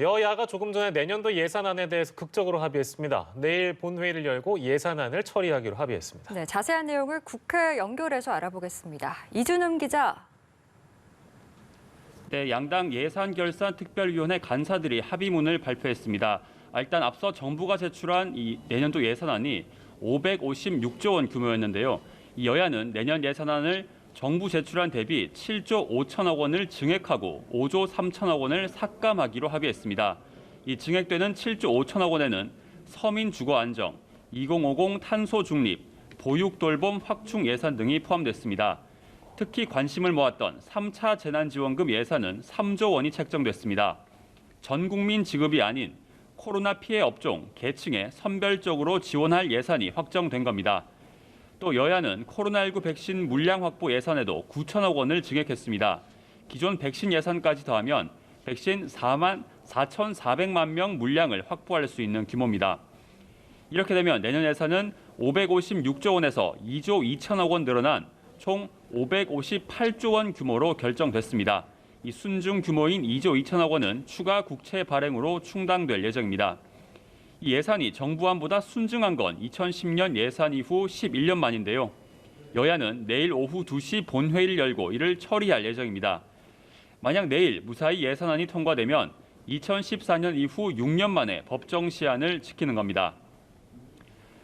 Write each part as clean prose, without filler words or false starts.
자, 여야가 조금 전에 내년도 예산안에 대해서 극적으로 합의했습니다. 내일 본회의를 열고 예산안을 처리하기로 합의했습니다. 네, 자세한 내용을 국회 연결해서 알아보겠습니다. 이준흠 기자. 네, 양당 예산결산특별위원회 간사들이 합의문을 발표했습니다. 일단 앞서 정부가 제출한 이 내년도 예산안이 556조 원 규모였는데요. 이 여야는 내년 예산안을 정부 제출안 대비 7조 5천억 원을 증액하고 5조 3천억 원을 삭감하기로 합의했습니다. 이 증액되는 7조 5천억 원에는 서민 주거 안정, 2050 탄소 중립, 보육 돌봄 확충 예산 등이 포함됐습니다. 특히 관심을 모았던 3차 재난지원금 예산은 3조 원이 책정됐습니다. 전 국민 지급이 아닌 코로나 피해 업종, 계층에 선별적으로 지원할 예산이 확정된 겁니다. 또 여야는 코로나19 백신 물량 확보 예산에도 9천억 원을 증액했습니다. 기존 백신 예산까지 더하면 백신 4만 4,400만 명 물량을 확보할 수 있는 규모입니다. 이렇게 되면 내년 예산은 556조 원에서 2조 2천억 원 늘어난 총 558조 원 규모로 결정됐습니다. 이 순중 규모인 2조 2천억 원은 추가 국채 발행으로 충당될 예정입니다. 이 예산이 정부안보다 순증한 건 2010년 예산 이후 11년 만인데요. 여야는 내일 오후 2시 본회의를 열고 이를 처리할 예정입니다. 만약 내일 무사히 예산안이 통과되면 2014년 이후 6년 만에 법정 시한을 지키는 겁니다.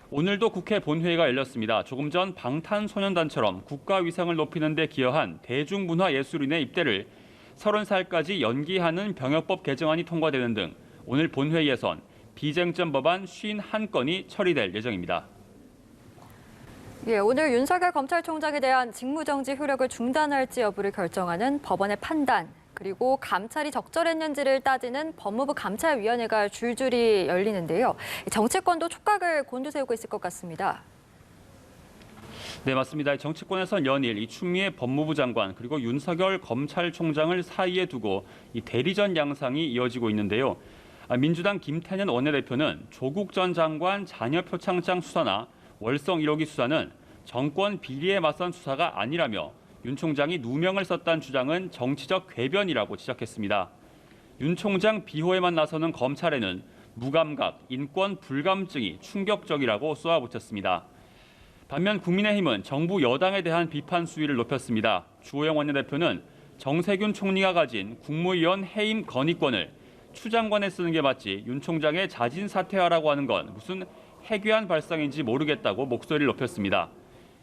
오늘도 국회 본회의가 열렸습니다. 조금 전 방탄소년단처럼 국가 위상을 높이는 데 기여한 대중문화예술인의 입대를 30살까지 연기하는 병역법 개정안이 통과되는 등 오늘 본회의에선 비쟁점 법안 51건이 처리될 예정입니다. 예, 오늘 윤석열 검찰총장에 대한 직무정지 효력을 중단할지 여부를 결정하는 법원의 판단, 그리고 감찰이 적절했는지를 따지는 법무부 감찰위원회가 줄줄이 열리는데요. 정치권도 촉각을 곤두세우고 있을 것 같습니다. 네, 맞습니다. 정치권에선 연일 이 추미애 법무부 장관 그리고 윤석열 검찰총장을 사이에 두고 이 대리전 양상이 이어지고 있는데요. 민주당 김태년 원내대표는 조국 전 장관 자녀 표창장 수사나 월성 1호기 수사는 정권 비리에 맞선 수사가 아니라며 윤 총장이 누명을 썼다는 주장은 정치적 궤변이라고 지적했습니다. 윤 총장 비호에만 나서는 검찰에는 무감각, 인권 불감증이 충격적이라고 쏘아붙였습니다. 반면 국민의힘은 정부 여당에 대한 비판 수위를 높였습니다. 주호영 원내대표는 정세균 총리가 가진 국무위원 해임 건의권을 추 장관에 쓰는 게 맞지 윤 총장의 자진 사퇴하라고 하는 건 무슨 해괴한 발상인지 모르겠다고 목소리를 높였습니다.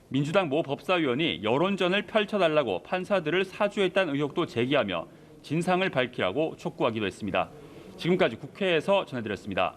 민주당 모 법사위원이 여론전을 펼쳐달라고 판사들을 사주했다는 의혹도 제기하며 진상을 밝히라고 촉구하기도 했습니다. 지금까지 국회에서 전해드렸습니다.